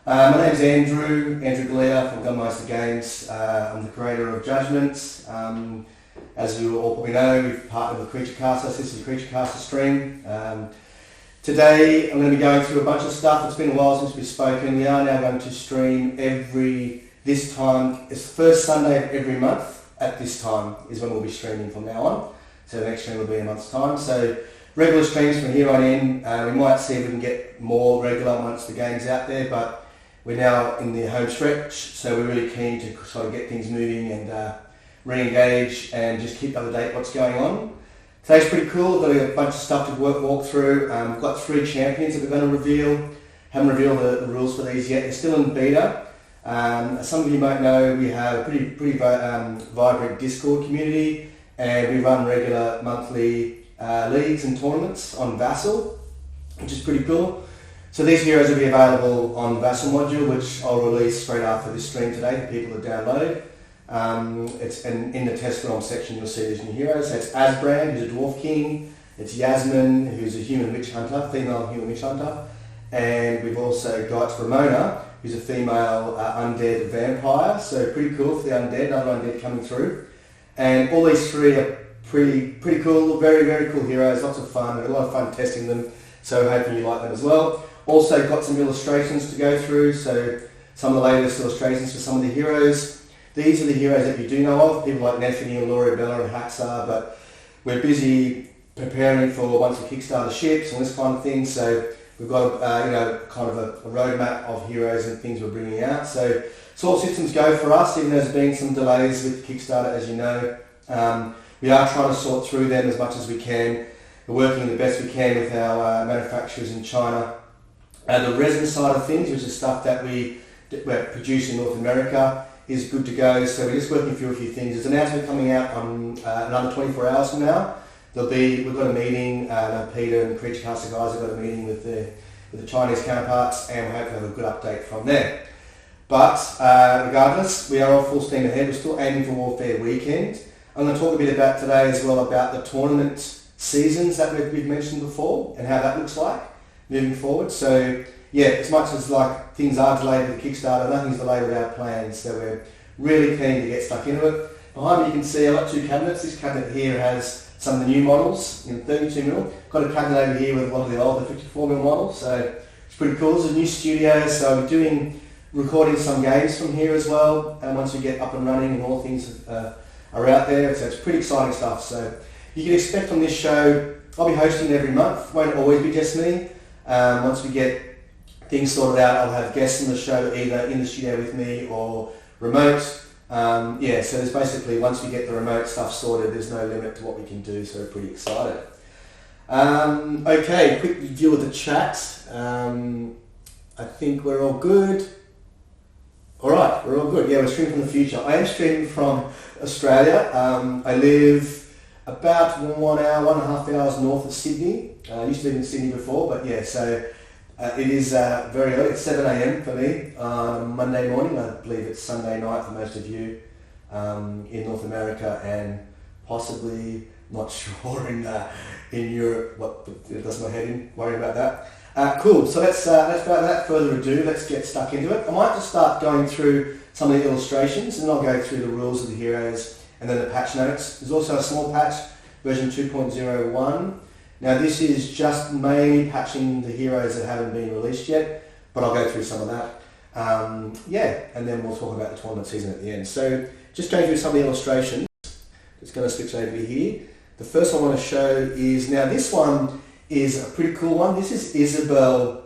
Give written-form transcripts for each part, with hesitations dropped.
My name's Andrew Galea from Gunmeister Games. I'm the creator of Judgement. As you all probably know, we've partnered with Creature Caster. This is a Creature Caster stream. Today I'm going to be going through a bunch of stuff. It's been a while since we've spoken. We are now going to stream this time. It's the first Sunday of every month at this time is when we'll be streaming from now on. So the next stream will be in a month's time. So regular streams from here on in. We might see if we can get more regular once the game's out there, but we're now in the home stretch, so we're really keen to sort of get things moving and re-engage and just keep up to date what's going on. Today's pretty cool. We've got a bunch of stuff to walk through. We've got 3 champions that we're going to reveal. Haven't revealed the rules for these yet. They're still in beta. As some of you might know, we have a pretty vibrant Discord community, and we run regular monthly leagues and tournaments on Vassal, which is pretty cool. So these heroes will be available on the Vassal module, which I'll release straight after this stream today for people to download. It's in the test realm section you'll see these new heroes. So it's Asbrand, who's a Dwarf King. It's Yasmin, who's a human witch hunter, female human witch hunter. And we've also got Ramona, who's a female undead vampire. So pretty cool for the undead, another undead coming through. And all these 3 are pretty cool, very, very cool heroes, lots of fun. A lot of fun testing them, so hopefully you like them as well. Also got some illustrations to go through, so some of the latest illustrations for some of the heroes. These are the heroes that you do know of, people like Nefini and Laura Bella and Haxar, but we're busy preparing for once we kickstart the ships and this kind of thing, so we've got kind of a roadmap of heroes and things we're bringing out. So all systems go for us, even though there's been some delays with Kickstarter, as you know. We are trying to sort through them as much as we can. We're working the best we can with our manufacturers in China. The resin side of things, which is stuff that we're producing in North America, is good to go. So we're just working through a few things. There's an announcement coming out on another 24 hours from now. We've got a meeting. Peter and the Creature Caster guys have got a meeting with the Chinese counterparts, and we hope to have a good update from there. But regardless, we are all full steam ahead. We're still aiming for Warfare Weekend. I'm going to talk a bit about today as well about the tournament seasons that we've mentioned before and how that looks like moving forward. So yeah, as much as like things are delayed with the Kickstarter, nothing's delayed with our plans, so we're really keen to get stuck into it. Behind me you can see I've got 2 cabinets. This cabinet here has some of the new models in 32mm. Got a cabinet over here with one of the older 54mm models, so it's pretty cool. There's a new studio, so we're recording some games from here as well, and once we get up and running and all things are out there, so it's pretty exciting stuff. So you can expect on this show, I'll be hosting it every month, won't always be just me. Once we get things sorted out, I'll have guests on the show either in the studio with me or remote. So there's basically, once we get the remote stuff sorted, there's no limit to what we can do, so we're pretty excited. Okay, quick review of the chat. I think we're all good. Alright, we're all good. Yeah, we're streaming from the future. I am streaming from Australia. I live about 1.5 hours north of Sydney. I used to live in Sydney before, but yeah, so it is very early. It's 7 a.m. for me on Monday morning. I believe it's Sunday night for most of you in North America, and possibly, not sure, in Europe. What it does my head in, worry about that. Cool, so let's without further ado, let's get stuck into it. I might just start going through some of the illustrations, and then I'll go through the rules of the heroes and then the patch notes. There's also a small patch, version 2.01. Now this is just mainly patching the heroes that haven't been released yet, but I'll go through some of that. And then we'll talk about the tournament season at the end. So just going through some of the illustrations. Just going to switch over here. The first one I want to show is, now this one is a pretty cool one. This is Isabel.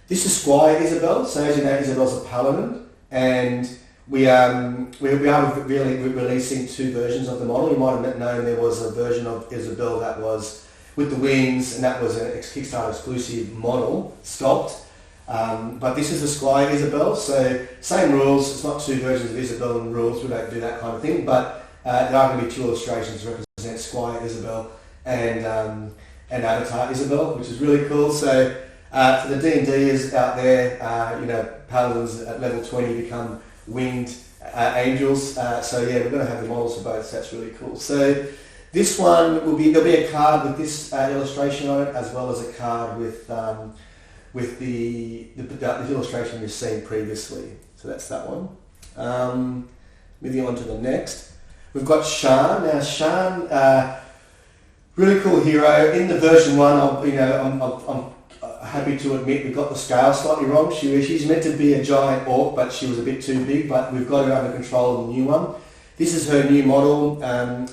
This is Squire Isabel. So as you know, Isabel's a paladin, and we are really releasing 2 versions of the model. You might have known there was a version of Isabel that was with the wings, and that was a Kickstarter exclusive model sculpt. But this is the Squire Isabel, so same rules. It's not 2 versions of Isabel and rules. We don't do that kind of thing. But there are going to be 2 illustrations to represent Squire Isabel and Avatar Isabel, which is really cool. So for the D&Ders out there, paladins at level 20 become winged angels. So yeah, we're going to have the models for both, so that's really cool. So this one there'll be a card with this illustration on it, as well as a card with with the illustration we've seen previously. So that's that one. Moving on to the next, we've got Shan. Now Shan, really cool hero. In the version 1, I'm happy to admit we got the scale slightly wrong. She's meant to be a giant orc, but she was a bit too big, but we've got her under control in the new one. This is her new model.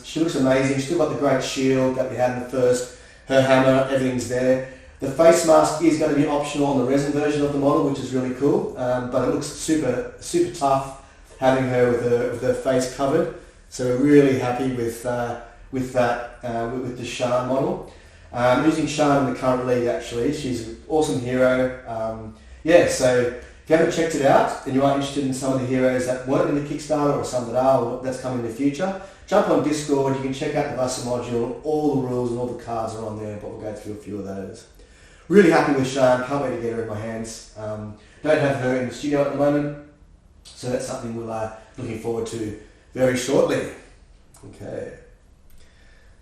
She looks amazing. She's still got the great shield that we had in the first, her hammer, everything's there. The face mask is going to be optional on the resin version of the model, which is really cool, but it looks super tough having her with her face covered. So we're really happy with that, with the Shan model. Using Shan in the current league actually. She's an awesome hero. So if you haven't checked it out and you are interested in some of the heroes that weren't in the Kickstarter or some that are, or that's coming in the future, jump on Discord, you can check out the Buster module, all the rules and all the cards are on there, but we'll go through a few of those. Really happy with Shan, can't wait to get her in my hands. Don't have her in the studio at the moment, so that's something we're looking forward to very shortly. Okay.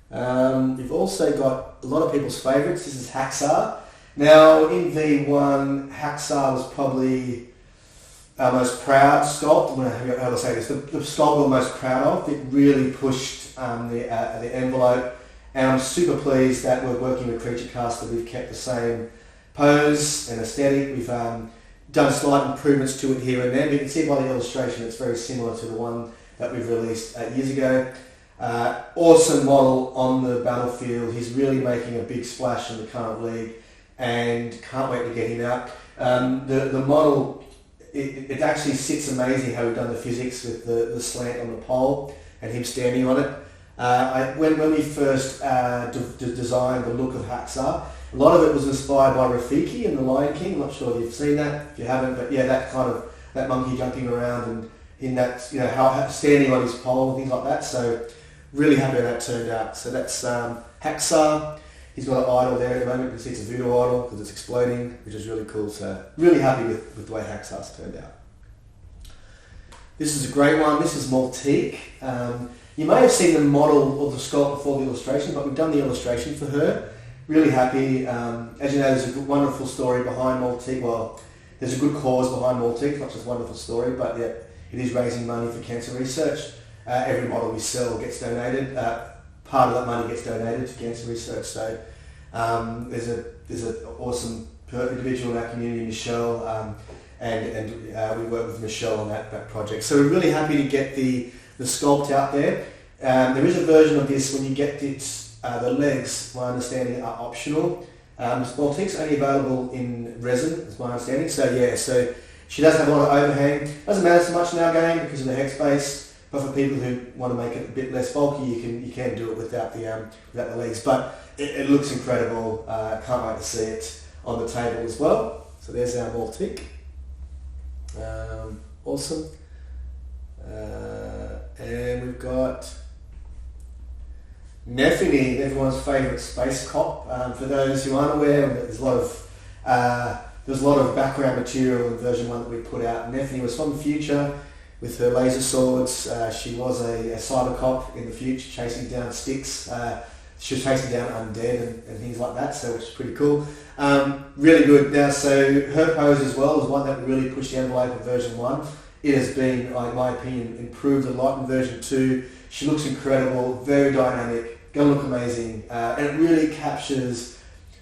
We've also got a lot of people's favourites. This is Haxar. Now in V1, Haxar was probably our most proud sculpt. How to say this? The sculpt we're most proud of. It really pushed the envelope, and I'm super pleased that we're working with Creature Caster. We've kept the same pose and aesthetic. We've done slight improvements to it here and there. But you can see by the illustration it's very similar to the one that we've released 8 years ago. Awesome model on the battlefield. He's really making a big splash in the current league, and can't wait to get him out. The model, it actually sits amazing how we've done the physics with the slant on the pole and him standing on it. When we first designed the look of Haxar, a lot of it was inspired by Rafiki in The Lion King. I'm not sure if you've seen that. If you haven't, but yeah, that monkey jumping around and in that, how standing on his pole and things like that. So really happy how that turned out. So that's Haxar. He's got an idol there at the moment. You can see it's a voodoo idol because it's exploding, which is really cool. So really happy with the way Haxar's turned out. This is a great one. This is Maltique. You may have seen the model or the sculpt before the illustration, but we've done the illustration for her. Really happy. As you know, there's a wonderful story behind Maltique. Well, there's a good cause behind Maltique, not just a wonderful story, but yeah, it is raising money for cancer research. Every model we sell gets donated. Part of that money gets donated to cancer research. So there's an awesome individual in our community, Michelle, and we work with Michelle on that project. So we're really happy to get the sculpt out there. There is a version of this when you get it. The legs, my understanding, are optional. Maltique's only available in resin, is my understanding. So yeah, so she does have a lot of overhang. Doesn't matter so much in our game because of the hex base. But for people who want to make it a bit less bulky, you can do it without the legs. But it looks incredible. Can't wait to see it on the table as well. So there's our Maltique. Awesome. And we've got Nephany, everyone's favourite space cop. For those who aren't aware, there's a lot of background material in version 1 that we put out. Nephany was from the future with her laser swords. She was a cyber cop in the future, chasing down sticks. She was chasing down undead and things like that, so which is pretty cool. Really good. Now, so her pose as well is one that really pushed the envelope of version 1. It has been, in my opinion, improved a lot in version 2. She looks incredible, very dynamic, gonna look amazing, and it really captures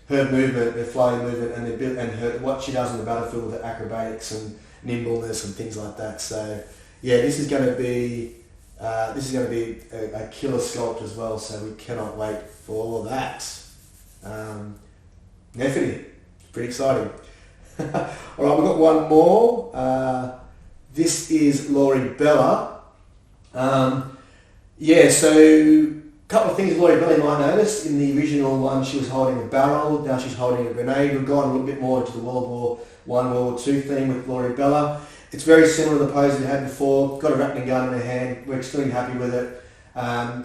her movement, her flying movement, and what she does on the battlefield with her acrobatics and nimbleness and things like that. So yeah, this is going to be a killer sculpt as well. So we cannot wait for all of that. Nephany, pretty exciting. All right, we've got one more. This is Laurie Bella. Yeah, so a couple of things Laurie Bella might notice. In the original one, she was holding a barrel. Now she's holding a grenade. We've gone a little bit more into the World War I, World War II theme with Laurie Bella. It's very similar to the pose we had before. Got a Ratling gun in her hand. We're extremely happy with it.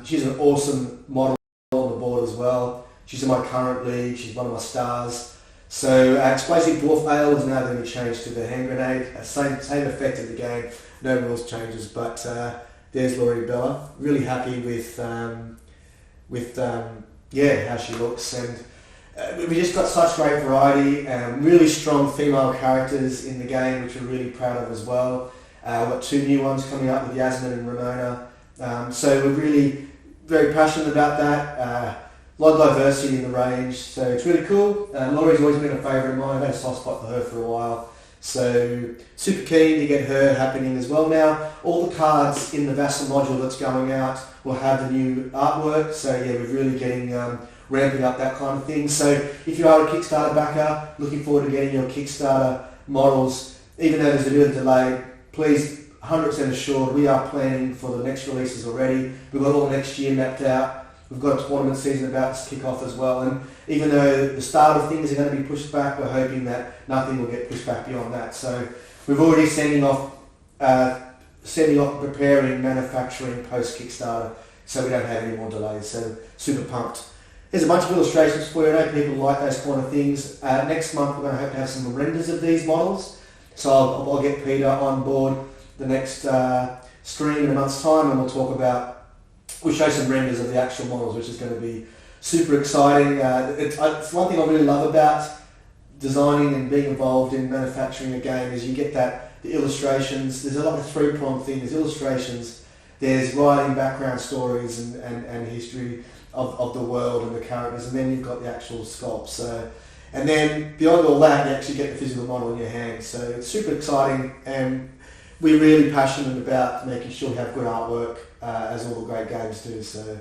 She's an awesome model on the board as well. She's in my current league. She's one of my stars. So Explosive Dwarf Ale is now going to be changed to the hand grenade. Same effect of the game. No rules changes, but there's Laurie Bella. Really happy with how she looks, and we just got such great variety, really strong female characters in the game, which we're really proud of as well. We've got 2 new ones coming up with Yasmin and Ramona. So we're really very passionate about that. A lot of diversity in the range, so it's really cool. Laurie's always been a favourite of mine. I've had a soft spot for her for a while. So super keen to get her happening as well now. All the cards in the Vassal module that's going out will have the new artwork. So yeah, we're really getting ramping up that kind of thing. So if you are a Kickstarter backer, looking forward to getting your Kickstarter models, even though there's a bit of delay, please 100% assured we are planning for the next releases already. We've got all next year mapped out. We've got a tournament season about to kick off as well, and even though the start of things are going to be pushed back, we're hoping that nothing will get pushed back beyond that. So we've already sending off, preparing, manufacturing post Kickstarter, so we don't have any more delays. So super pumped. There's a bunch of illustrations for you. I know people like those kind of things. Next month we're going to hope to have some renders of these models, so I'll get Peter on board the next stream in a month's time, and we'll show some renders of the actual models, which is going to be super exciting. It's one thing I really love about designing and being involved in manufacturing a game is you get the illustrations. There's a lot of 3-pronged thing. There's illustrations, there's writing background stories and history of the world and the characters, and then you've got the actual sculpt. So, and then beyond all that, you actually get the physical model in your hand. So it's super exciting, and we're really passionate about making sure we have good artwork, as all the great games do. So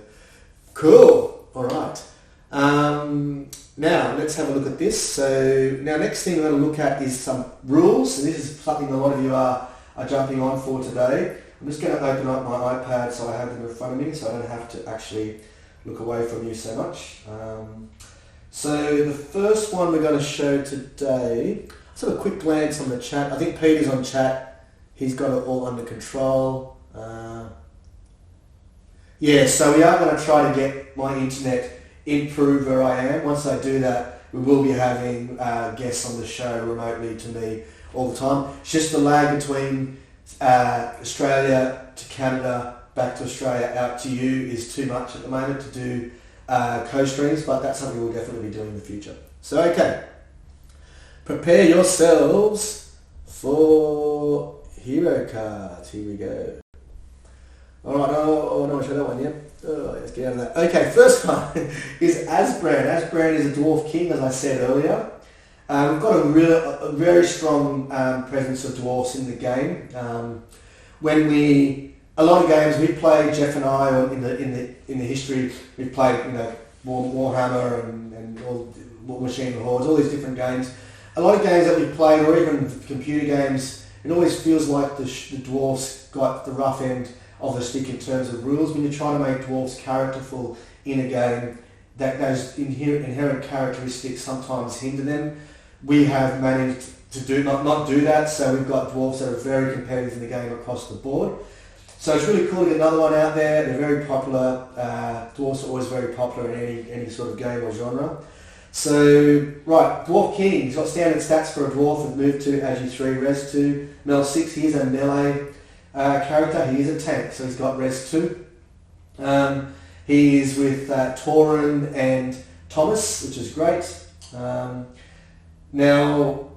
cool. All right. Now let's have a look at this. So now next thing we're going to look at is some rules, and this is something a lot of you are jumping on for today. I'm just going to open up my iPad so I have them in front of me, so I don't have to actually look away from you so much. So the first one we're going to show today. Let's have a quick glance on the chat. I think Peter's on chat. He's got it all under control. Yeah, so we are going to try to get my internet improved where I am. Once I do that, we will be having guests on the show remotely to me all the time. It's just the lag between Australia to Canada, back to Australia, out to you is too much at the moment to do co-streams, but that's something we'll definitely be doing in the future. So, okay. Prepare yourselves for hero cards. Here we go. Alright, no, show that one, yeah? Oh, let's get out of that. Okay, first one is Asbrand. Asbrand is a dwarf king, as I said earlier. We've got a very strong presence of dwarfs in the game. A lot of games we play, Jeff and I, or in the history, we've played, Warhammer and all War Machine and Hordes, all these different games. A lot of games that we've played, or even computer games, it always feels like the dwarfs got the rough end of the stick in terms of rules. When you're trying to make dwarfs characterful in a game, that those inherent characteristics sometimes hinder them. We have managed to not do that, so we've got dwarfs that are very competitive in the game across the board. So it's really cool to get another one out there. They're very popular. Dwarfs are always very popular in any sort of game or genre. So, right, Dwarf King. He's got standard stats for a dwarf with move 2, agi 3, res 2, mel 6. He is a melee character. He is a tank, so he's got res 2. He is with Tauren and Thomas, which is great. Now,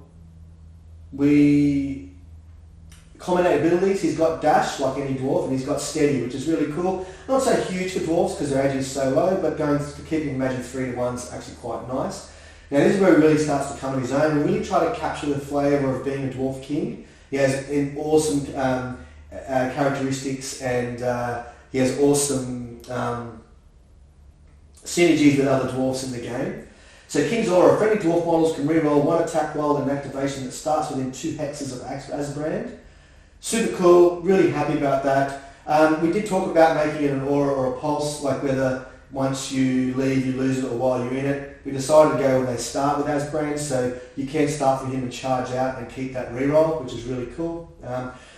combinate abilities, he's got dash like any dwarf, and he's got steady, which is really cool. Not so huge for dwarfs because their agi is so low, but keeping him agi 3 to 1 is actually quite nice. Now this is where he really starts to come to his own. We really try to capture the flavour of being a dwarf king. He has awesome characteristics, and he has awesome synergies with other dwarfs in the game. So King's Aura, friendly dwarf models can reroll 1 attack roll and an activation that starts within 2 hexes of Asbrand. Super cool, really happy about that. We did talk about making it an aura or a pulse, like whether once you leave you lose it or while you're in it. We decided to go when they start with Asbrand, so you can start with him and charge out and keep that reroll, which is really cool.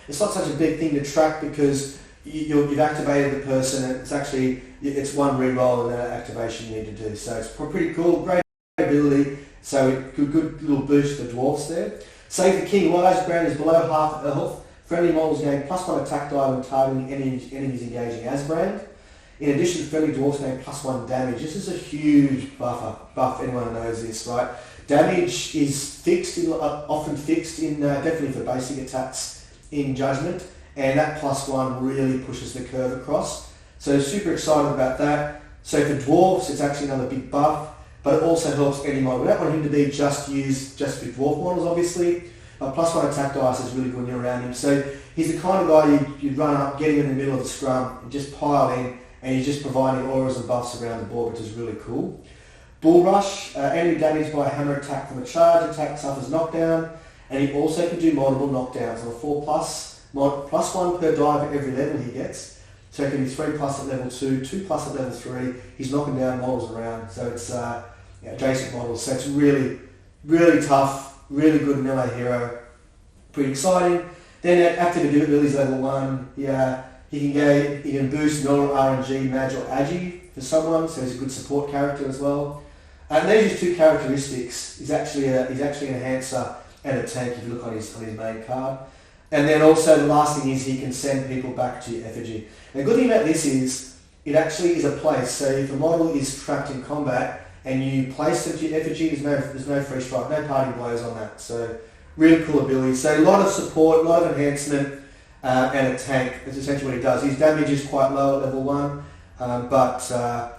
It's not such a big thing to track because you've activated the person, and it's 1 reroll and an activation you need to do. So it's pretty cool, great ability, so good little boost for dwarfs there. Save the King. While Asbrand is below half health, friendly models gain +1 attack die when targeting enemies engaging Asbrand. in addition to friendly dwarfs gain +1 damage. This is a huge buff, anyone knows this, right? Damage is fixed, often fixed in, definitely for basic attacks in Judgement, and that +1 really pushes the curve across. So super excited about that. So for dwarfs, it's actually another big buff, but it also helps any model. We don't want him to be just for dwarf models, obviously. +1 attack dice is really good when you're around him. So he's the kind of guy you'd run up, get him in the middle of the scrum, and just pile in, and he's just providing auras and buffs around the board, which is really cool. Bull Rush, enemy damaged by a hammer attack from a charge attack suffers knockdown, and he also can do multiple knockdowns on a 4+, +1 per die for every level he gets. So it can be 3+ at level 2, 2+ at level 3. He's knocking down models around, so it's adjacent models. So it's really, really tough, really good melee hero. Pretty exciting. Then active abilities level 1. He can boost Null, RNG, Magi or Agi for someone, so he's a good support character as well. And there's his two characteristics. He's actually an enhancer and a tank if you look on his main card. And then also the last thing is he can send people back to your effigy. And the good thing about this is it actually is a place. So if a model is trapped in combat and you place them to your effigy, there's no free strike, no parting blows on that. So really cool ability. So a lot of support, a lot of enhancement, and a tank. That's essentially what he does. His damage is quite low at level 1, but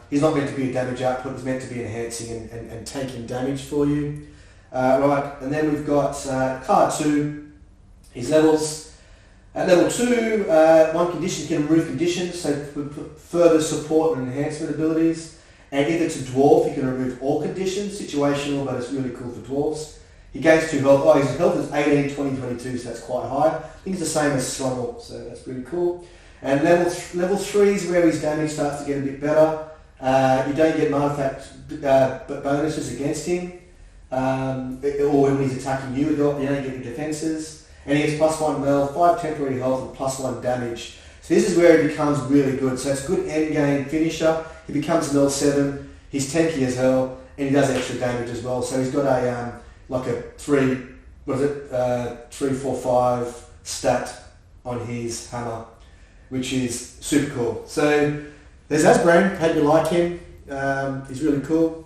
he's not meant to be a damage output. He's meant to be enhancing and taking damage for you. Right, and then we've got card 2. His levels. At level 2, one condition can remove conditions, so further support and enhancement abilities. And if it's a dwarf, he can remove all conditions, situational, but it's really cool for dwarves. He gains 2 health. His health is 18, 20, 22, so that's quite high. I think it's the same as Stronghold, so that's pretty cool. And level 3 is where his damage starts to get a bit better. You don't get artifact bonuses against him, or when he's attacking you, you don't get your defenses. And he gets +1 mel, 5 temporary health, and +1 damage. So this is where he becomes really good. So it's a good end game finisher. He becomes mel 7. He's tanky as hell, and he does extra damage as well. So he's got a 3, 4, 5 stat on his hammer, which is super cool. So there's Asbran. Hope you like him. He's really cool.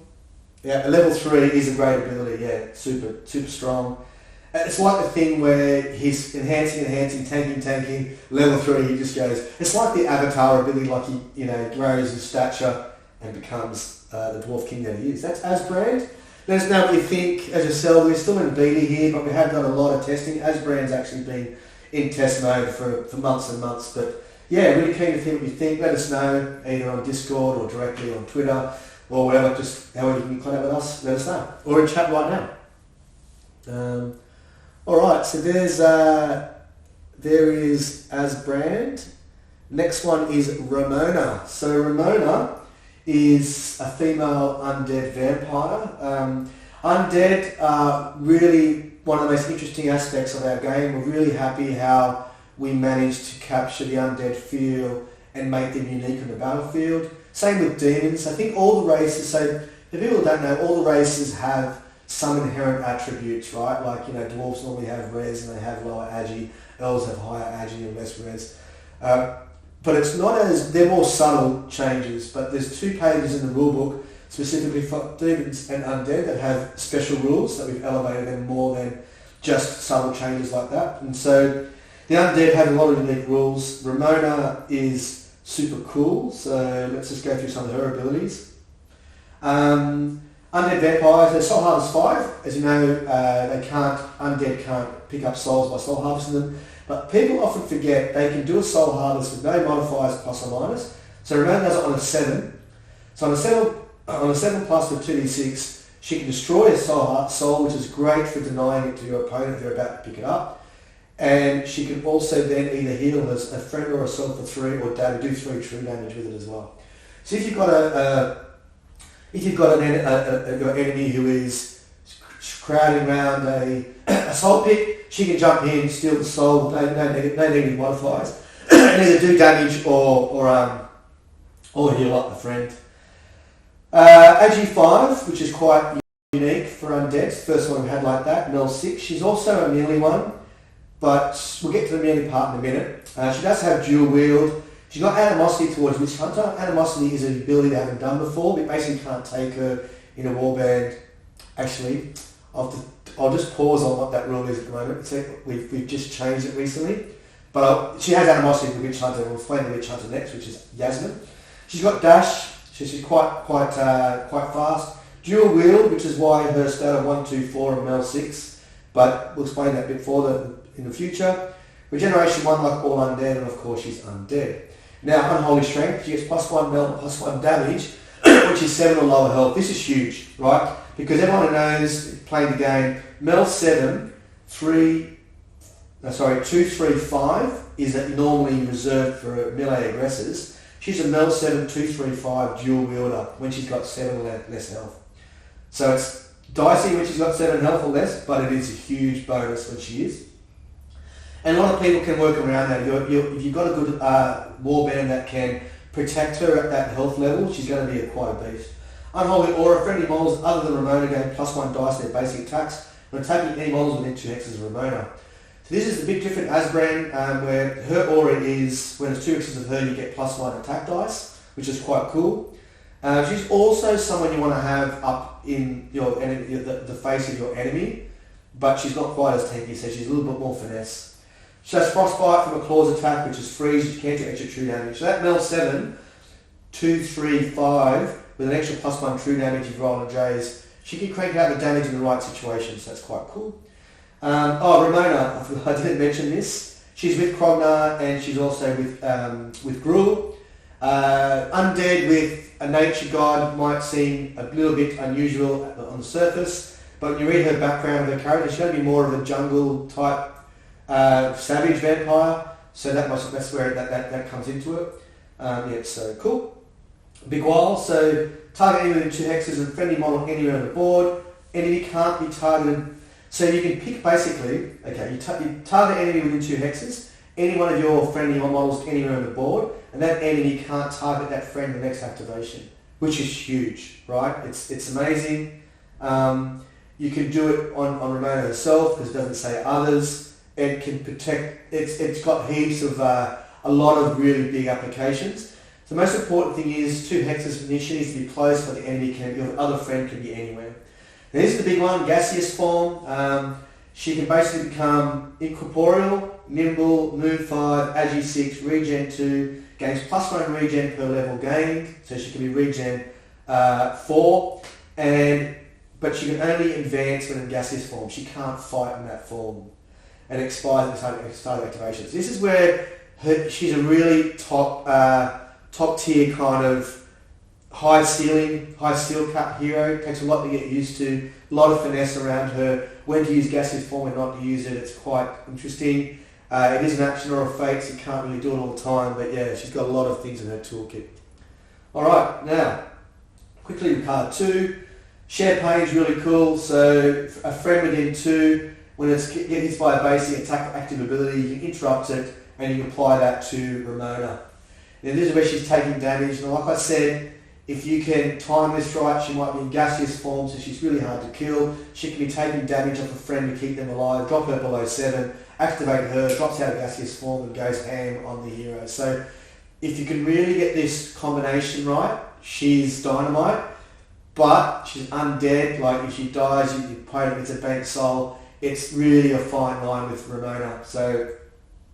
Yeah, a level 3 is a great ability. Yeah, super strong. It's like the thing where he's enhancing, tanking, level 3 he just goes, it's like the Avatar ability, like he grows his stature and becomes the Dwarf King that he is. That's Asbrand. Let us know what you think as yourself. We're still in beta here, but we have done a lot of testing. Asbrand's actually been in test mode for months and months, but yeah, really keen to hear what you think. Let us know either on Discord or directly on Twitter or whatever, just however you can contact with us, let us know. Or in chat right now. Alright, so there is Asbrand. Next one is Ramona. So Ramona is a female undead vampire. Undead are really one of the most interesting aspects of our game. We're really happy how we managed to capture the undead feel and make them unique on the battlefield. Same with demons. I think all the races, so the people who don't know, all the races have some inherent attributes, right? Like, dwarves normally have res and they have lower agi, elves have higher agi and less res. But it's not they're more subtle changes, but there's 2 pages in the rulebook specifically for demons and undead that have special rules that we've elevated them more than just subtle changes like that. And so the undead have a lot of unique rules. Ramona is super cool, so let's just go through some of her abilities. Undead vampires, they're soul harvest 5. As you know, undead can't pick up souls by soul harvesting them. But people often forget they can do a soul harvest with no modifiers plus or minus. So Ramona does it on a 7. So on a 7 plus with 2d6, she can destroy a soul, which is great for denying it to your opponent if they're about to pick it up. And she can also then either heal as a friend or a soul for 3 or do 3 true damage with it as well. So if you've got your enemy who is crowding around a soul pit, she can jump in, steal the soul, no negative modifiers, and either do damage or heal up the friend. Agi 5, which is quite unique for undead, first one we've had like that. Mel 6, she's also a melee one, but we'll get to the melee part in a minute. She does have dual wield. She's got animosity towards Witch Hunter. Animosity is an ability they haven't done before. We basically can't take her in a warband. Actually, I'll just pause on what that rule is at the moment. So we've just changed it recently. But she has animosity to Witch Hunter. We'll explain the Witch Hunter next, which is Judgement. She's got dash. She's quite fast. Dual wield, which is why her stat of 1, 2, 4 and Mel 6. But we'll explain that a bit further in the future. Regeneration 1 like all undead, and of course she's undead. Now, Unholy Strength, she gets +1 melt, +1 damage, which is 7 or lower health. This is huge, right? Because everyone who knows, playing the game, melt 7, 2, 3, 5 is normally reserved for melee aggressors. She's a melt 7, 2, 3, 5 dual wielder when she's got 7 or less health. So it's dicey when she's got 7 health or less, but it is a huge bonus when she is. And a lot of people can work around that. If you've got a good warband that can protect her at that health level, she's going to be quite a beast. Unholy Aura, friendly models other than Ramona gain +1 dice to their basic attacks when attacking any models within 2 hexes of Ramona. So this is a bit different as brand, where her aura is, when it's 2 hexes of her, you get +1 attack dice, which is quite cool. She's also someone you want to have up in your enemy, the face of your enemy, but she's not quite as tanky, so she's a little bit more finesse. She has Frostbite from a claws attack, which is freeze, you can't do extra true damage. So that Mel 7, 2, 3, 5, with an extra +1 true damage if you roll on J's, she can crank out the damage in the right situation, so that's quite cool. Ramona, I didn't mention this. She's with Krognar and she's also with Gruul. Undead with a nature god might seem a little bit unusual on the surface, but when you read her background of her character, she's going to be more of a jungle type savage vampire, so that's where that comes into it. So cool. Big Wall, so target enemy within 2 hexes and friendly model anywhere on the board. Enemy can't be targeted, so you can pick basically, you target enemy within 2 hexes, any one of your friendly models anywhere on the board, and that enemy can't target that friend the next activation, which is huge, right? It's amazing. You can do it on Ramona herself because it doesn't say others. It can protect, it's got heaps of, a lot of really big applications. The most important thing is 2 hexes initially needs to be close, but the enemy your other friend can be anywhere. Now this is the big one, gaseous form. She can basically become incorporeal, nimble, move 5, agi 6, regen 2, gains +1 regen per level gained, so she can be regen 4, but she can only advance when in gaseous form. She can't fight in that form. And expires at the start of activations. This is where she's a really top tier kind of high steel cap hero. It takes a lot to get used to. A lot of finesse around her. When to use gaseous form and not to use it. It's quite interesting. It is an action or a fate, so you can't really do it all the time. But yeah, she's got a lot of things in her toolkit. All right, now quickly with card 2. Share pain is really cool. So a friend within 2. When it's get hit by a basic attack active ability, you can interrupt it and you can apply that to Ramona. Now this is where she's taking damage, and like I said, if you can time this right, she might be in gaseous form, so she's really hard to kill. She can be taking damage off a friend to keep them alive, drop her below 7, activate her, drops out of gaseous form and goes ham on the hero. So if you can really get this combination right, she's dynamite, but she's undead. Like if she dies, you play it with a bent soul. It's really a fine line with Ramona. So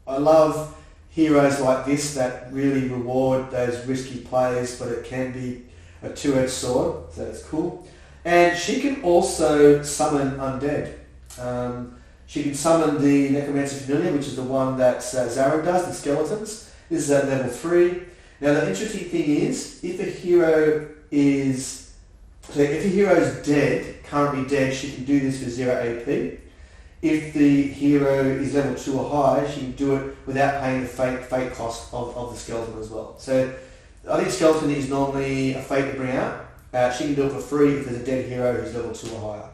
I love heroes like this that really reward those risky plays, but it can be a two-edged sword, so that's cool. And she can also summon undead. She can summon the Necromancer Familiar, which is the one that Zarin does, the skeletons. This is at level 3. Now the interesting thing is, if a hero is dead, currently dead, she can do this for 0 AP. If the hero is level 2 or higher, she can do it without paying the fate cost of the skeleton as well. So I think skeleton is normally a fate to bring out. She can do it for free if there's a dead hero who's level 2 or higher.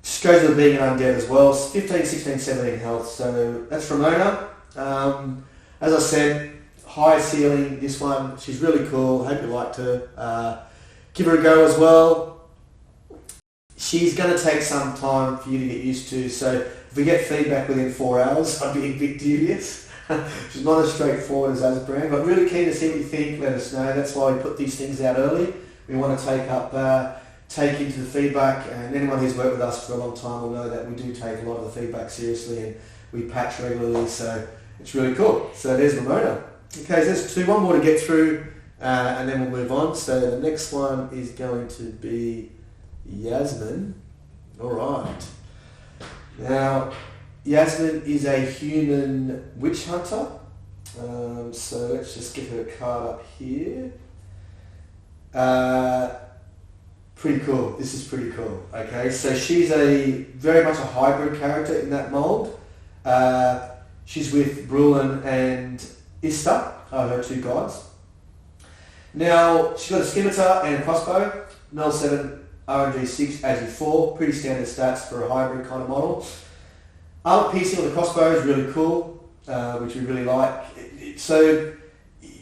Just goes with being an undead as well. 15, 16, 17 health. So that's Ramona. As I said, high ceiling, this one. She's really cool. Hope you liked her. Give her a go as well. She's going to take some time for you to get used to, so if we get feedback within 4 hours, I'd be a bit dubious. She's not as straightforward as Brand, but really keen to see what you think. Let us know. That's why we put these things out early. We want to take into the feedback, and anyone who's worked with us for a long time will know that we do take a lot of the feedback seriously, and we patch regularly, so it's really cool. So there's Ramona. Okay, so there's one more to get through, and then we'll move on. So the next one is going to be Yasmin. All right. Now, Yasmin is a human witch hunter. So let's just get her card up here. Pretty cool. This is pretty cool. Okay, so she's very much a hybrid character in that mold. She's with Brulin and Ista, her two gods. Now, she's got a scimitar and a crossbow, Null 7, RNG 6, AG 4, pretty standard stats for a hybrid kind of model. Armor piercing on the crossbow is really cool, which we really like. So,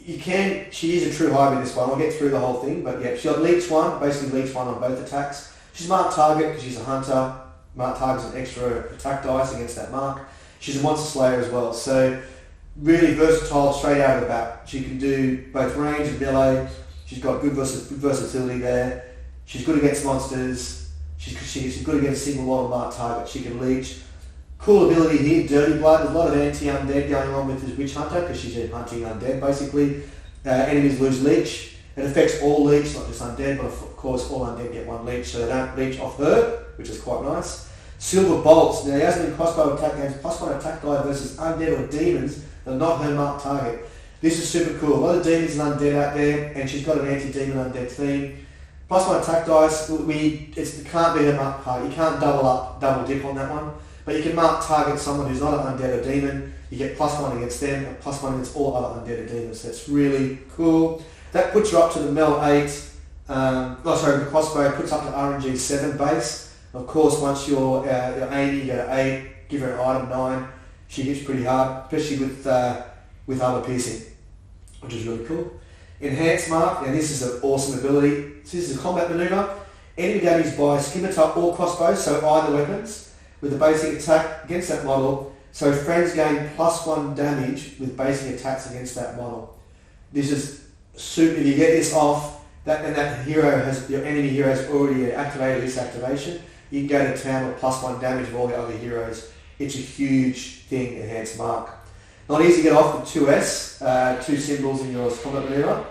she is a true hybrid in this one. I'll get through the whole thing, but yeah, she's got Leech 1, basically Leech 1 on both attacks. She's marked target because she's a hunter. Marked target's an extra attack dice against that mark. She's a monster slayer as well, so really versatile straight out of the bat. She can do both range and melee. She's got good versatility there. She's good against monsters. She's good against single model marked target. She can leech. Cool ability here, Dirty Blood. There's a lot of anti-undead going on with this witch hunter because she's hunting undead basically. Enemies lose leech. It affects all leech, not just undead, but of course all undead get one leech, so they don't leech off her, which is quite nice. Silver Bolts. Now, Yasmin crossbow attack gains +1 attack die versus undead or demons that are not her marked target. This is super cool. A lot of demons and undead out there, and she's got an anti-demon undead theme. +1 attack dice. It can't be her marked target. You can't double dip on that one. But you can mark target someone who's not an undead or demon. You get +1 against them and +1 against all other undead or demons. So it's really cool. That puts her up to the Mel 8. The crossbow puts up to RNG 7 base. Of course, once you're aiming, you go to 8. Give her an item 9. She hits pretty hard, especially with armor piercing, which is really cool. Enhanced mark. Now this is an awesome ability. So this is a combat maneuver. Enemy damage by scimitar or crossbow, so either weapons, with a basic attack against that model, so friends gain +1 damage with basic attacks against that model. This is super. If you get this off, your enemy hero has already activated this activation. You can go to town with +1 damage of all the other heroes. It's a huge thing, enhanced mark. Not easy to get off with 2S, 2 symbols in your combat maneuver,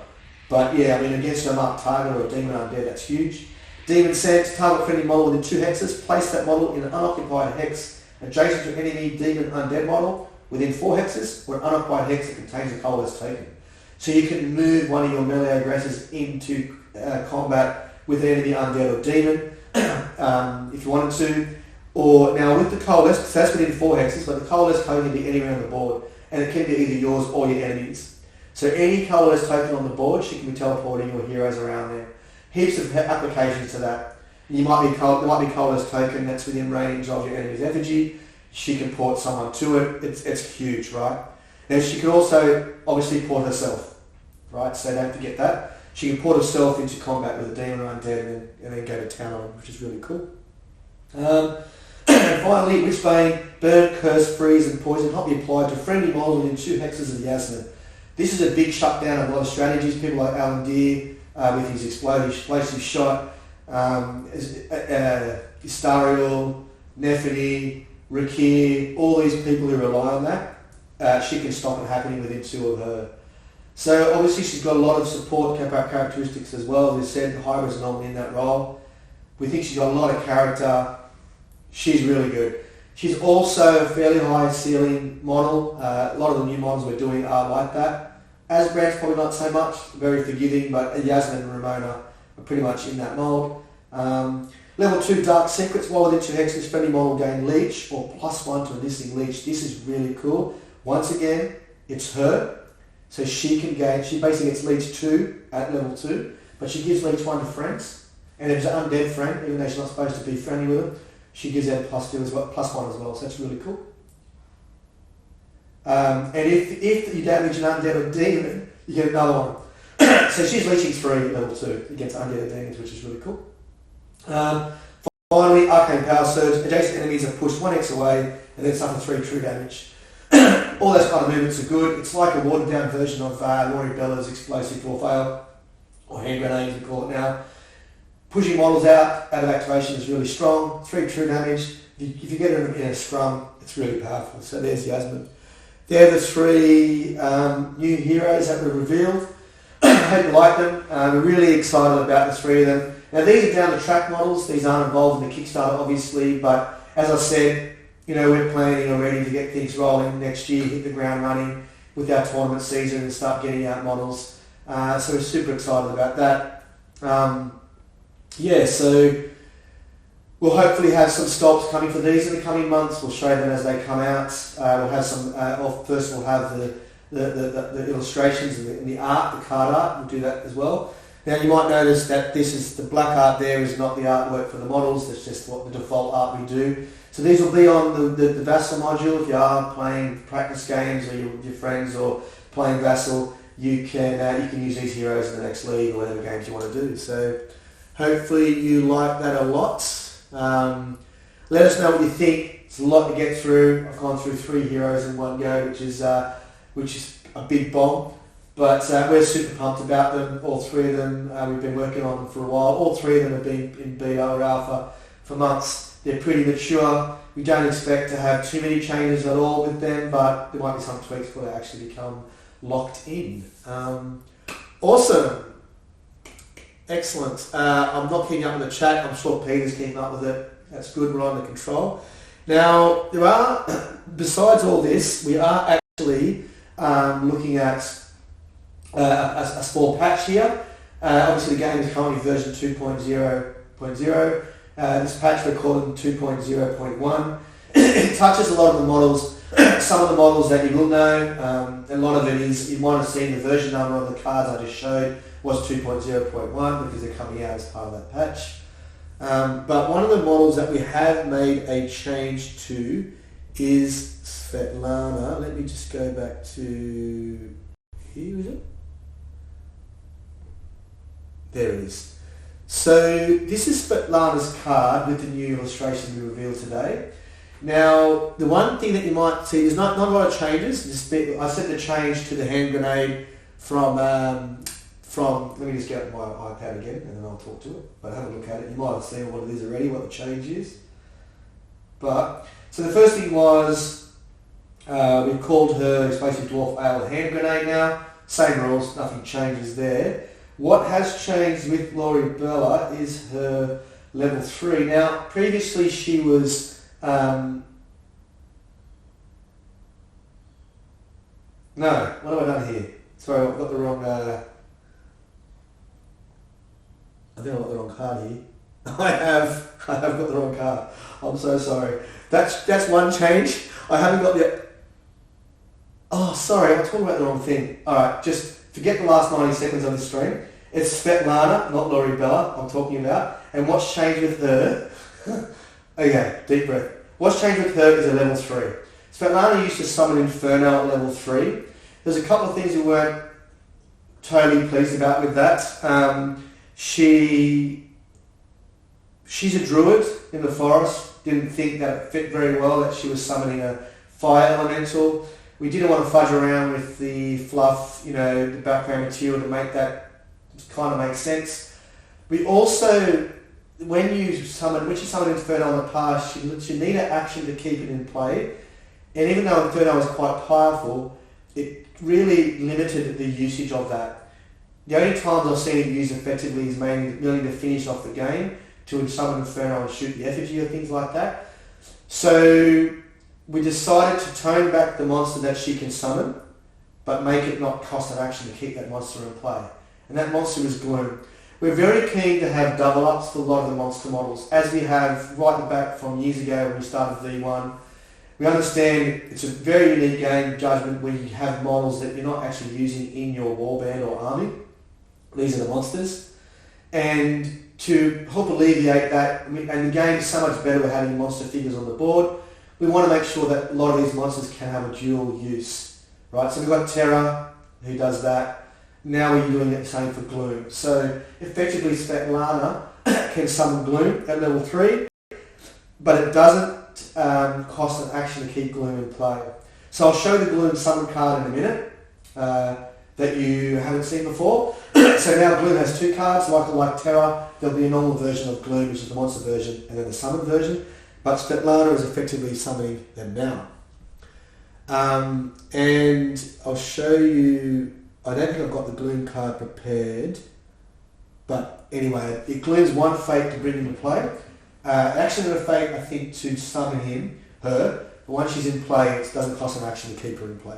but yeah, against a marked target or a demon undead, that's huge. Demon Sense, target friendly model within 2 hexes, place that model in an unoccupied hex adjacent to enemy demon undead model within 4 hexes, or an unoccupied hex that contains a colorless token. So you can move one of your melee aggressors into combat with an enemy undead or demon if you wanted to. Or now with the colorless, so that's within 4 hexes, but the colorless token can be anywhere on the board, and it can be either yours or your enemy's. So any colorless token on the board, she can be teleporting your heroes around there. Heaps of applications to that. There might be colorless token that's within range of your enemy's effigy. She can port someone to it. It's huge, right? Now she can also obviously port herself, right? So don't forget that. She can port herself into combat with a demon or undead and then go to town on, which is really cool. And finally, Witchbane, burn, curse, freeze, and poison can't be applied to friendly model within 2 hexes of Yasmin. This is a big shutdown of a lot of strategies. People like Alan Deere with his explosive shot, Istariel, Nephany, Rakir, all these people who rely on that, she can stop it happening within 2 of her. So obviously she's got a lot of support characteristics as well. As I said, Hybra's normally in that role. We think she's got a lot of character. She's really good. She's also a fairly high ceiling model. A lot of the new models we're doing are like that. Asbrand's probably not so much, very forgiving, but Yasmin and Ramona are pretty much in that mould. Level 2 Dark Secrets, while within 2 hexes, friendly model gain leech or +1 to a listing leech. This is really cool. Once again, it's her, so she basically gets leech 2 at level 2, but she gives leech 1 to friends, and if it's an undead friend, even though she's not supposed to be friendly with them, she gives them +1 as well, so that's really cool. And if you damage an undead or demon, you get another one. So she's leeching 3 at level 2 against undead or demons, which is really cool. Finally, Arcane Power Surge. Adjacent enemies are pushed 1 hex away and then suffer 3 true damage. all those kind of movements are good. It's like a watered down version of Laurie Bella's explosive four-fail, or hand grenade as we call it now. Pushing models out of activation is really strong. 3 true damage. If you get it in a scrum, it's really powerful. So there's Judgement. They're the 3 new heroes that were revealed. I hope you like them. We're really excited about the 3 of them. Now these are down the track models. These aren't involved in the Kickstarter obviously, but as I said, we're planning already to get things rolling next year, hit the ground running with our tournament season and start getting out models. So we're super excited about that. So we'll hopefully have some sculpts coming for these in the coming months. We'll show them as they come out. We'll have some. First, we'll have the illustrations and the art, the card art. We'll do that as well. Now, you might notice that the black art there is not the artwork for the models. That's just what the default art we do. So these will be on the Vassal module. If you are playing practice games or with your friends or playing Vassal, you can use these heroes in the next league or whatever games you want to do. So hopefully you like that a lot. Let us know what you think. It's a lot to get through. I've gone through 3 heroes in one go, which is a big bomb. But we're super pumped about them. All 3 of them, we've been working on them for a while. All 3 of them have been in beta or alpha for months. They're pretty mature. We don't expect to have too many changes at all with them, but there might be some tweaks before they actually become locked in. Awesome. Excellent. I'm not keeping up with the chat. I'm sure Peter's keeping up with it. That's good. We're under control. Now, besides all this, we are actually looking at a small patch here. Obviously, the game is currently version 2.0.0. This patch we're calling 2.0.1. It touches a lot of the models. Some of the models that you will know. A lot of it is, you might have seen the version number of the cards I just showed was 2.0.1 because they're coming out as part of that patch. But one of the models that we have made a change to is Svetlana. Let me just go back to here, is it? There it is. So this is Svetlana's card with the new illustration we revealed today. Now, the one thing that you might see, there's not a lot of changes. I set the change to the hand grenade from, let me just get my iPad again and then I'll talk to it. But have a look at it. You might have seen what it is already, what the change is. So the first thing was, we've called her Explosive Dwarf Ale hand grenade now. Same rules, nothing changes there. What has changed with Laurie Bella is her level 3. Now, previously she was... no, what have I done here? Sorry, I've got the wrong... I think I've got the wrong card here. I have got the wrong card. I'm so sorry. That's one change. I haven't got the... Oh, sorry, I'm talking about the wrong thing. Alright, just forget the last 90 seconds on the stream. It's Svetlana, not Laurie Bella, I'm talking about. And what's changed with her... Okay, deep breath. What's changed with her is a level 3. Svetlana used to summon Inferno at level 3. There's a couple of things we weren't totally pleased about with that. She's a druid in the forest. Didn't think that it fit very well that she was summoning a fire elemental. We didn't want to fudge around with the fluff, the background material to make that kind of make sense. We also, when she summoned Inferno in the past, she needed action to keep it in play. And even though Inferno was quite powerful, it really limited the usage of that. The only times I've seen it used effectively is mainly to finish off the game, to summon Inferno and shoot the effigy or things like that. So we decided to tone back the monster that she can summon, but make it not cost an action to keep that monster in play. And that monster is Gloom. We're very keen to have double ups for a lot of the monster models, as we have right back from years ago when we started V1. We understand it's a very unique game, Judgement, where you have models that you're not actually using in your warband or army. These are the monsters. And to help alleviate that, and the game is so much better with having monster figures on the board, we want to make sure that a lot of these monsters can have a dual use. Right? So we've got Terra, who does that. Now we're doing the same for Gloom. So effectively Svetlana can summon Gloom at level 3, but it doesn't cost an action to keep Gloom in play. So I'll show the Gloom Summon card in a minute that you haven't seen before. So now Gloom has 2 cards, like Terra. There'll be a normal version of Gloom, which is the monster version, and then the summon version. But Svetlana is effectively summoning them now. And I'll show you, I don't think I've got the Gloom card prepared, but anyway, it glooms 1 fate to bring him to play. Actually a fate, I think, to summon her, but once she's in play, it doesn't cost an action to keep her in play.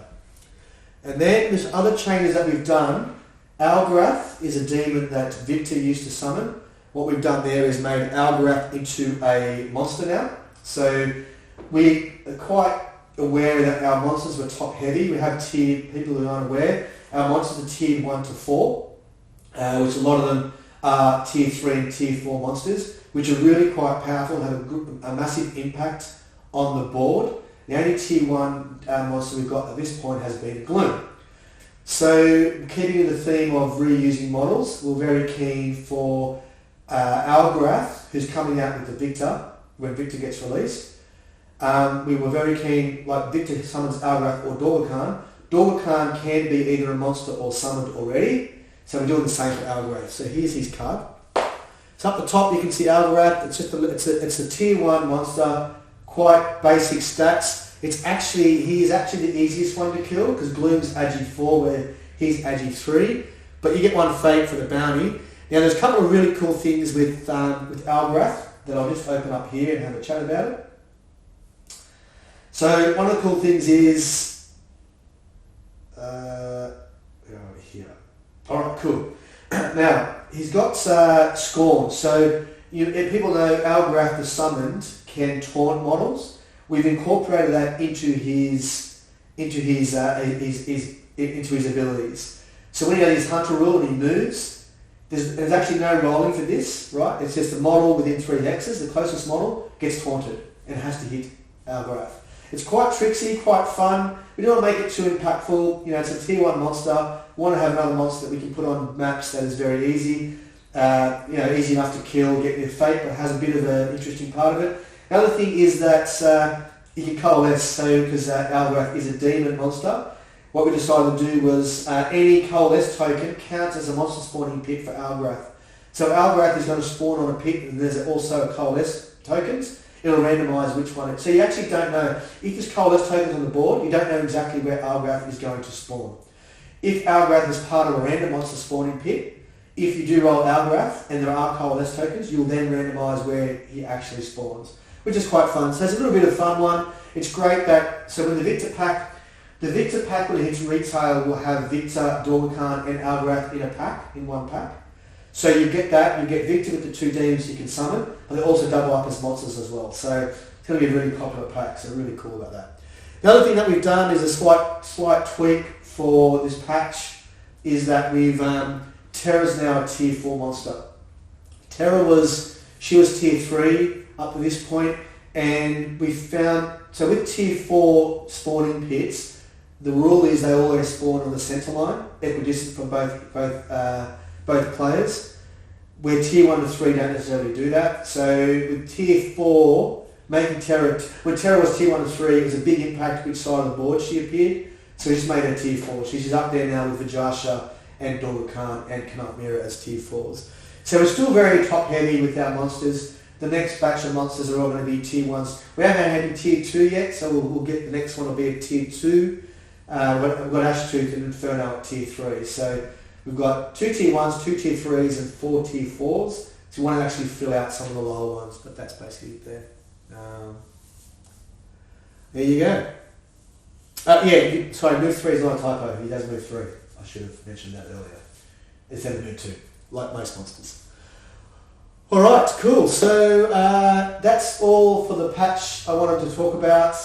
And then there's other changes that we've done. Algorath is a demon that Victor used to summon. What we've done there is made Algorath into a monster now. So we are quite aware that our monsters were top heavy. We have tiered, people who aren't aware, our monsters are tiered 1 to 4, which a lot of them are tier 3 and tier 4 monsters, which are really quite powerful and have a massive impact on the board. The only tier 1 monster we've got at this point has been Gloom. So keeping with the theme of reusing models, we're very keen for Algorath, who's coming out with the Victor when Victor gets released. We were very keen, like Victor summons Algorath or Dorwakhan. Dorwakhan can be either a monster or summoned already, so we're doing the same for Algorath. So here's his card. So up the top you can see Algorath. It's a tier 1 monster, quite basic stats. He is actually the easiest one to kill because Gloom's Agi 4 where he's Agi 3, but you get 1 fate for the bounty. Now there's a couple of really cool things with Algorath that I'll just open up here and have a chat about it. So one of the cool things is, here. Alright, cool. Now, he's got Scorn. So if people know Algorath the summoned can taunt models. We've incorporated that into his abilities. So when he has his Hunter rule and he moves, there's actually no rolling for this, right? It's just a model within 3 hexes. The closest model gets taunted and it has to hit Algorath. It's quite tricksy, quite fun. We don't want to make it too impactful. It's a tier 1 monster. We want to have another monster that we can put on maps that is very easy. Easy enough to kill, get their fate, but has a bit of an interesting part of it. The other thing is that you can coalesce, so because Algorath is a demon monster, what we decided to do was any coalesce token counts as a monster spawning pit for Algorath. So Algorath is going to spawn on a pit and there's also a coalesce tokens. It'll randomise which one. So you actually don't know. If there's coalesce tokens on the board, you don't know exactly where Algorath is going to spawn. If Algorath is part of a random monster spawning pit, if you do roll Algorath and there are coalesce tokens, you'll then randomise where he actually spawns, which is quite fun. So it's a little bit of a fun one. It's great that, so when the Victor pack when it hits retail will have Victor, Dorwakhan and Algorath in one pack. So you get that, you get Victor with the 2 demons you can summon, and they also double up as monsters as well. So it's going to be a really popular pack, so really cool about that. The other thing that we've done is a slight tweak for this patch, is that Terra's now a tier 4 monster. Terra was tier 3 up to this point, and we found, so with tier 4 spawning pits, the rule is they always spawn on the centre line, equidistant from both players, where tier 1 to 3 don't necessarily do that. So with tier 4, making Terra, when Terra was tier 1 to 3, it was a big impact which side of the board she appeared, so we just made her tier 4. She's up there now with Vajasha and Dorwakhan and Kanat Mira as tier 4s. So we're still very top heavy with our monsters. The next batch of monsters are all going to be tier 1s. We haven't had any tier 2 yet, so we'll get the next one will be a tier 2. We've got Ashtooth and Inferno at tier 3. So we've got 2 tier 1s, 2 tier 3s and 4 tier 4s. So we want to actually fill out some of the lower ones, but that's basically it there. There you go. Move 3 is not a typo. He does move 3. I should have mentioned that earlier. Instead of move 2, like most monsters. Alright, cool. So that's all for the patch I wanted to talk about.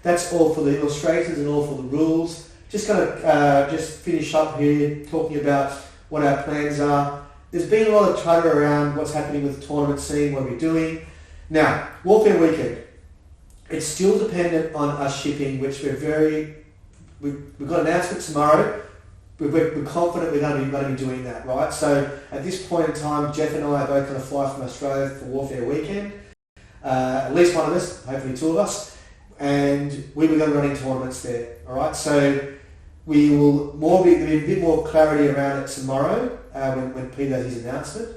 That's all for the illustrators and all for the rules. Just going to just finish up here talking about what our plans are. There's been a lot of chatter around what's happening with the tournament scene, what we're doing. Now, Warfare Weekend. It's still dependent on us shipping, which we've got an announcement tomorrow. We're confident we're going to be doing that, right? So at this point in time, Jeff and I are both going to fly from Australia for Warfare Weekend. At least one of us, hopefully 2 of us. and we were going to run in tournaments there. All right, so we will there'll be a bit more clarity around it tomorrow when Peter does his announcement.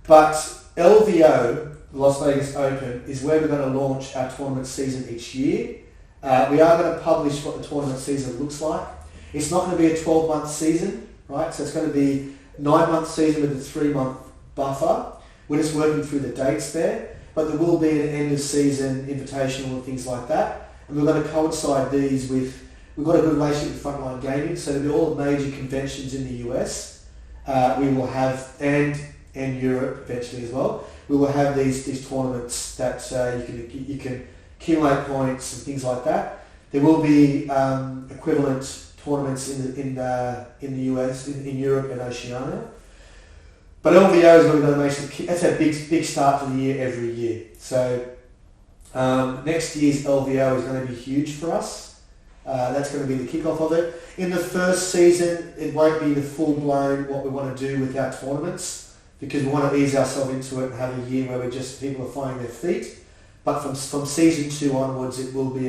But LVO, the Las Vegas Open, is where we're going to launch our tournament season each year. We are going to publish what the tournament season looks like. It's not going to be a 12-month season, right? So it's going to be 9-month season with a 3-month buffer. We're just working through the dates there, but there will be an end of season invitational and things like that. And we're going to coincide these with, we've got a good relationship with Frontline Gaming, so there'll be all the major conventions in the US. We will have, and Europe eventually as well. We will have these tournaments that you can accumulate points and things like that. There will be equivalent tournaments in the US, in Europe and Oceania. But LVO is going to make that's a big start to the year every year. So next year's LVO is going to be huge for us. That's going to be the kickoff of it. In the first season, it won't be the full-blown what we want to do with our tournaments, because we want to ease ourselves into it and have a year where people are finding their feet. But from season 2 onwards, it will be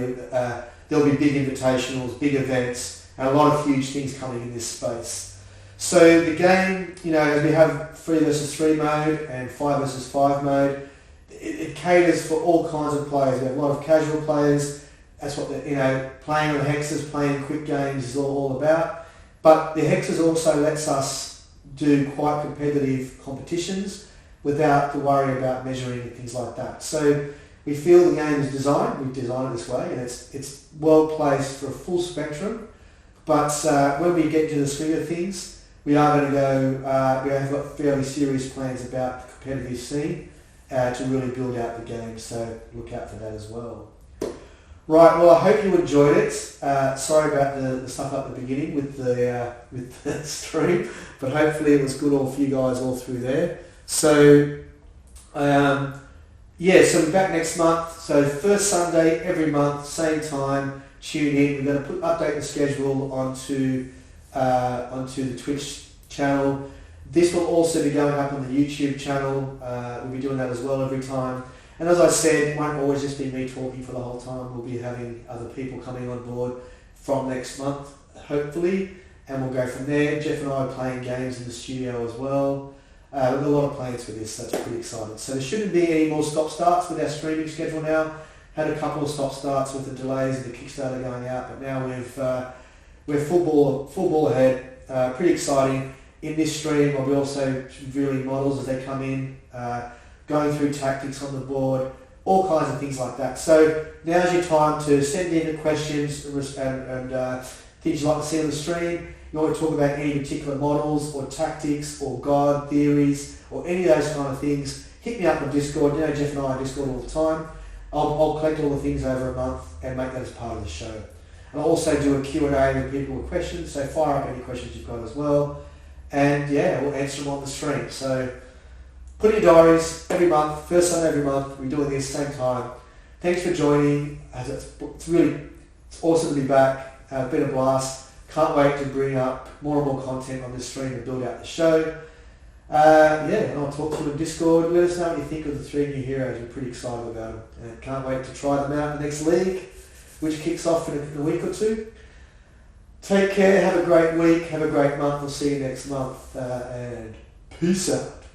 there'll be big invitationals, big events, and a lot of huge things coming in this space. So the game, we have 3 versus 3 mode and 5 versus 5 mode. It caters for all kinds of players. We have a lot of casual players. That's what playing on hexes, playing quick games is all about. But the hexes also lets us do quite competitive competitions without the worry about measuring and things like that. So we feel the game is designed. We've designed it this way, and it's well placed for a full spectrum. But when we get to the swing of things, we are going to go. We have got fairly serious plans about the competitive scene to really build out the game. So look out for that as well. Right. Well, I hope you enjoyed it. Sorry about the stuff up at the beginning with the stream, but hopefully it was good all for you guys all through there. So. So we're back next month. So first Sunday every month, same time. Tune in. We're going to update the schedule onto the Twitch channel. This will also be going up on the YouTube channel. We'll be doing that as well every time. And as I said, it won't always just be me talking for the whole time. We'll be having other people coming on board from next month, hopefully, and we'll go from there. Jeff and I are playing games in the studio as well. We've got a lot of plans for this, so that's pretty exciting. So there shouldn't be any more stop-starts with our streaming schedule now. Had a couple of stop-starts with the delays of the Kickstarter going out, but now we're full ball ahead. Pretty exciting. In this stream, I'll be also revealing models as they come in, going through tactics on the board, all kinds of things like that. So now's your time to send in the questions and things you'd like to see on the stream. You want to talk about any particular models or tactics or guide theories or any of those kind of things, hit me up on Discord. Jeff and I are on Discord all the time. I'll collect all the things over a month and make that as part of the show. And I'll also do a Q&A with people with questions, so fire up any questions you've got as well. And we'll answer them on the stream. So put in your diaries every month, first Sunday every month, we do it at the same time. Thanks for joining. It's awesome to be back. Been a blast. Can't wait to bring up more and more content on this stream and build out the show. And I'll talk to you on Discord. Let us know what you think of the 3 new heroes. We're pretty excited about them. And can't wait to try them out in the next league, which kicks off in a week or 2. Take care. Have a great week. Have a great month. We'll see you next month. And peace out.